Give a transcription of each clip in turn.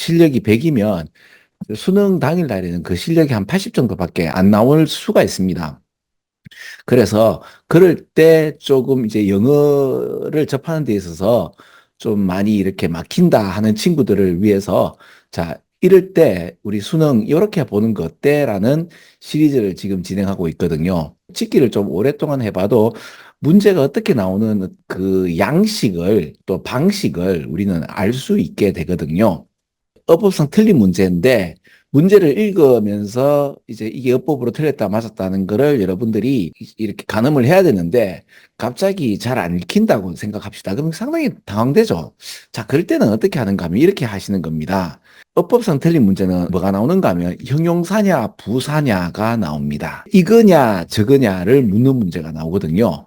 실력이 100이면 수능 당일 날에는 그 실력이 한 80 정도밖에 안 나올 수가 있습니다. 그래서 그럴 때 조금 이제 영어를 접하는 데 있어서 좀 많이 이렇게 막힌다 하는 친구들을 위해서 자, 이럴 때 우리 수능 이렇게 보는 거 어때?라는 시리즈를 지금 진행하고 있거든요. 찍기를 좀 오랫동안 해봐도 문제가 어떻게 나오는 그 양식을 또 방식을 우리는 알 수 있게 되거든요. 어법상 틀린 문제인데 문제를 읽으면서 이제 이게 어법으로 틀렸다 맞았다는 거를 여러분들이 이렇게 가늠을 해야 되는데 갑자기 잘 안 읽힌다고 생각합시다. 그럼 상당히 당황되죠. 자, 그럴 때는 어떻게 하는가 하면 이렇게 하시는 겁니다. 어법상 틀린 문제는 뭐가 나오는가 하면 형용사냐 부사냐가 나옵니다. 이거냐 저거냐를 묻는 문제가 나오거든요.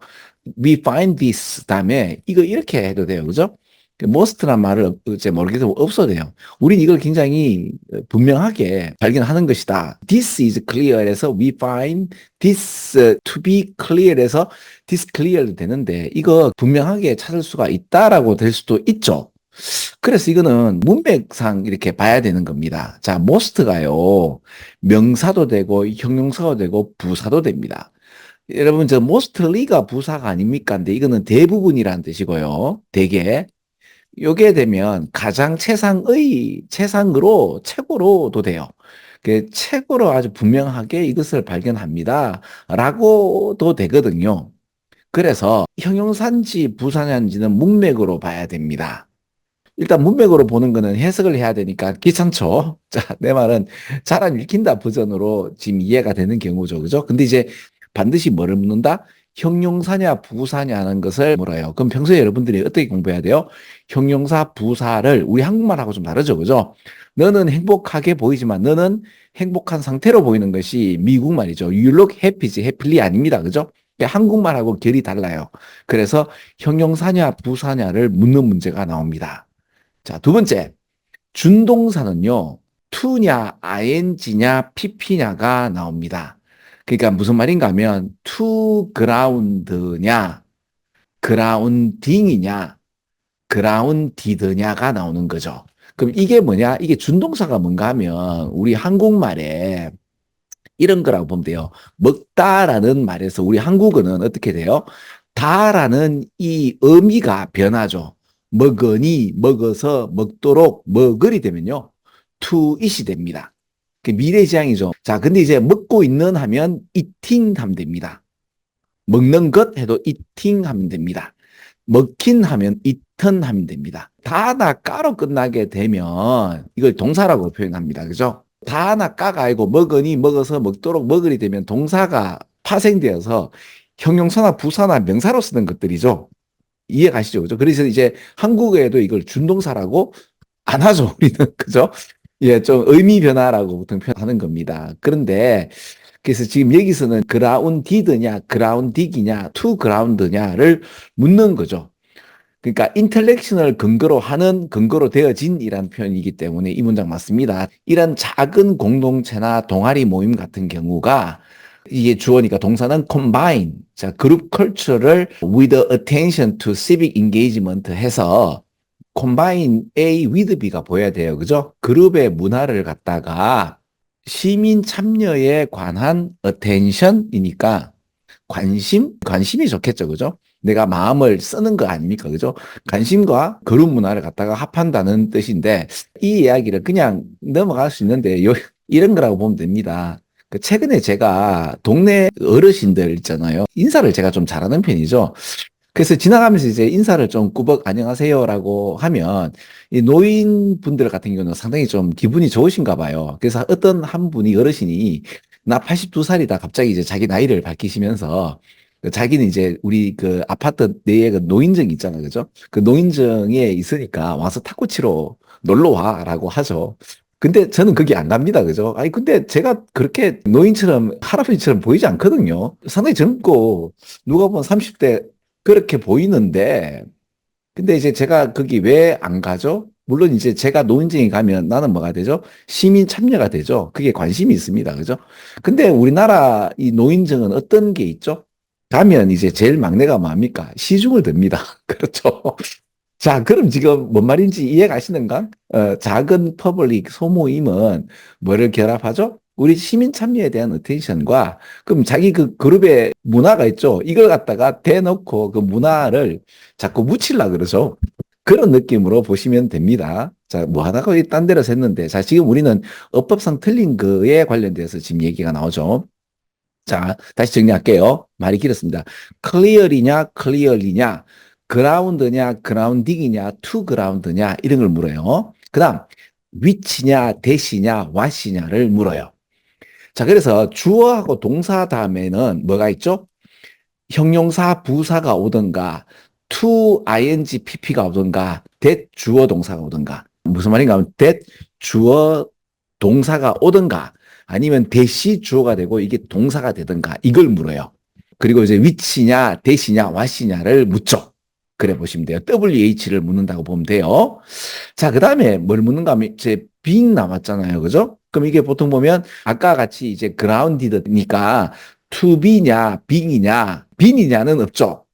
We find this 다음에 이거 이렇게 해도 돼요. 그죠? most란 말을 이제 모르겠으면 없어도 돼요. 우린 이걸 굉장히 분명하게 발견하는 것이다. This is clear에서 we find this to be clear에서 this clear도 되는데 이거 분명하게 찾을 수가 있다라고 될 수도 있죠. 그래서 이거는 문맥상 이렇게 봐야 되는 겁니다. 자, most가요. 명사도 되고 형용사도 되고 부사도 됩니다. 여러분 저 mostly가 부사가 아닙니까? 근데 이거는 대부분이라는 뜻이고요. 대개. 요게 되면 가장 최상으로 최고로도 돼요. 그 최고로 아주 분명하게 이것을 발견합니다. 라고도 되거든요. 그래서 형용사인지 부사인지는 문맥으로 봐야 됩니다. 일단 문맥으로 보는 거는 해석을 해야 되니까 귀찮죠. 자, 내 말은 잘 안 읽힌다 버전으로 지금 이해가 되는 경우죠. 그죠? 근데 이제 반드시 뭐를 묻는다? 형용사냐 부사냐 하는 것을 물어요. 그럼 평소에 여러분들이 어떻게 공부해야 돼요? 형용사 부사를 우리 한국말하고 좀 다르죠. 그죠? 너는 행복하게 보이지만 너는 행복한 상태로 보이는 것이 미국 말이죠. You look happy지 happily 아닙니다. 그죠? 한국말하고 결이 달라요. 그래서 형용사냐 부사냐를 묻는 문제가 나옵니다. 자, 두 번째. 준동사는요. to냐, ing냐, pp냐가 나옵니다. 그러니까 무슨 말인가 하면 to ground냐, grounding이냐, grounded냐가 나오는 거죠. 그럼 이게 뭐냐? 이게 준동사가 뭔가 하면 우리 한국말에 이런 거라고 보면 돼요. 먹다라는 말에서 우리 한국어는 어떻게 돼요? 다라는 이 의미가 변하죠. 먹으니, 먹어서, 먹도록, 먹으리 되면요. to it이 됩니다. 미래지향이죠. 자, 근데 이제 먹고 있는 하면 eating 하면 됩니다. 먹는 것 해도 eating 하면 됩니다. 먹긴 하면 eaten 하면 됩니다. 다나 까로 끝나게 되면 이걸 동사라고 표현합니다. 그죠? 다나 까가 아니고 먹으니, 먹어서, 먹도록, 먹으리 되면 동사가 파생되어서 형용사나 부사나 명사로 쓰는 것들이죠. 이해 가시죠? 그죠? 그래서 이제 한국어에도 이걸 준동사라고 안 하죠. 우리는. 그죠? 예, 좀 의미 변화라고 보통 표현하는 겁니다. 그런데 그래서 지금 여기서는 grounded냐, grounding이냐, to ground냐를 묻는 거죠. 그러니까 인텔렉션을 근거로 하는 근거로 되어진이라는 표현이기 때문에 이 문장 맞습니다. 이런 작은 공동체나 동아리 모임 같은 경우가 이게 주어니까 동사는 combine, 자 그룹 컬처를 with attention to civic engagement 해서 combine A with B가 보여야 돼요. 그죠? 그룹의 문화를 갖다가 시민 참여에 관한 attention이니까 관심이 좋겠죠. 그죠? 내가 마음을 쓰는 거 아닙니까? 그죠? 관심과 그룹 문화를 갖다가 합한다는 뜻인데 이 이야기를 그냥 넘어갈 수 있는데 이런 거라고 보면 됩니다. 최근에 제가 동네 어르신들 있잖아요. 인사를 제가 좀 잘하는 편이죠. 그래서 지나가면서 이제 인사를 좀 꾸벅 안녕하세요라고 하면 이 노인분들 같은 경우는 상당히 좀 기분이 좋으신가 봐요. 그래서 어떤 한 분이 어르신이 나 82살이다 갑자기 이제 자기 나이를 밝히시면서 자기는 이제 우리 그 아파트 내에 그 노인정 있잖아요. 그죠? 그 노인정에 있으니까 와서 탁구 치러 놀러 와라고 하죠. 근데 저는 그게 안 갑니다. 그죠? 아니, 근데 제가 그렇게 노인처럼, 할아버지처럼 보이지 않거든요. 상당히 젊고, 누가 보면 30대 그렇게 보이는데, 근데 이제 제가 거기 왜 안 가죠? 물론 이제 제가 노인정에 가면 나는 뭐가 되죠? 시민 참여가 되죠. 그게 관심이 있습니다. 그죠? 근데 우리나라 이 노인정은 어떤 게 있죠? 가면 이제 제일 막내가 뭡니까? 시중을 듭니다. 그렇죠? 자, 그럼 지금 뭔 말인지 이해가시는가? 작은 퍼블릭 소모임은 뭐를 결합하죠? 우리 시민 참여에 대한 어텐션과 그럼 자기 그 그룹의 문화가 있죠. 이걸 갖다가 대놓고 그 문화를 자꾸 묻히려 그러죠. 그런 느낌으로 보시면 됩니다. 자, 뭐 하다가 딴 데로 샜는데. 자, 지금 우리는 어법상 틀린 거에 관련돼서 지금 얘기가 나오죠. 자, 다시 정리할게요. 말이 길었습니다. clear이냐, clearly냐, ground냐, grounding이냐, to ground냐, 이런 걸 물어요. 그 다음, which냐, that이냐, what이냐를 물어요. 자, 그래서 주어하고 동사 다음에는 뭐가 있죠? 형용사, 부사가 오든가, to, ing, pp가 오든가, that 주어 동사가 오든가. 무슨 말인가 하면 that 주어 동사가 오든가, 아니면 대시 주어가 되고 이게 동사가 되든가 이걸 물어요. 그리고 이제 which냐, that이냐, what이냐를 묻죠. 그래 보시면 돼요. WH를 묻는다고 보면 돼요. 자, 그 다음에 뭘 묻는가 하면 이제 being 남았잖아요. 그죠? 그럼 이게 보통 보면 아까 같이 이제 grounded니까 to be냐, being이냐, being이냐는 없죠.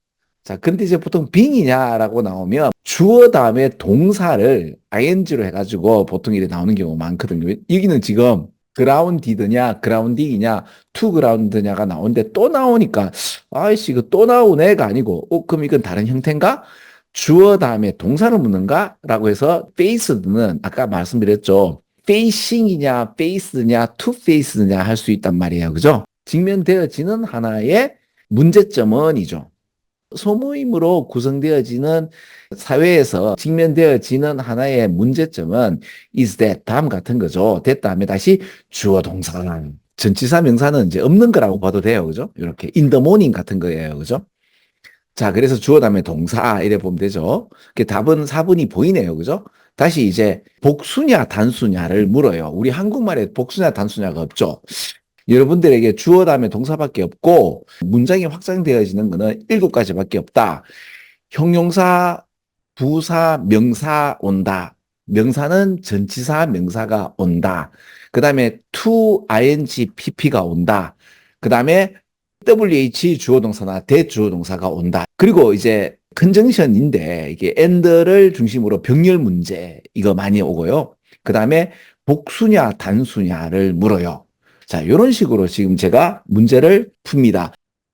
자, 근데 이제 보통 being이냐라고 나오면 주어 다음에 동사를 ing로 해가지고 보통 이렇게 나오는 경우가 많거든요. 여기는 지금 grounded냐, grounding이냐, to ground냐가 나오는데 또 나오니까 아이씨 이거 또 나오네가 아니고 그럼 이건 다른 형태인가? 주어 다음에 동사를 묻는가? 라고 해서 faced는 아까 말씀드렸죠. facing이냐, faced냐, to faced냐 할 수 있단 말이에요. 그죠? 직면되어지는 하나의 문제점은이죠. 소모임으로 구성되어지는 사회에서 직면되어지는 하나의 문제점은 is that 다음 같은 거죠. that 다음에 다시 주어 동사 전치사 명사는 이제 없는 거라고 봐도 돼요. 그죠? 이렇게 in the morning 같은 거예요. 그죠? 자, 그래서 주어 다음에 동사 이래 보면 되죠. 답은 4번이 보이네요. 그죠? 다시 이제 복수냐 단수냐를 물어요. 우리 한국말에 복수냐 단수냐가 없죠. 여러분들에게 주어 다음에 동사밖에 없고 문장이 확장되어지는 것은 7가지밖에 없다. 형용사, 부사, 명사 온다. 명사는 전치사, 명사가 온다. 그 다음에 to, ing, pp가 온다. 그 다음에 WH 주어 동사나 대주어 동사가 온다. 그리고 이제 컨정션인데 이게 and를 중심으로 병렬 문제 이거 많이 오고요. 그 다음에 복수냐 단수냐를 물어요. 자, 이런 식으로 지금 제가 문제를 풉니다.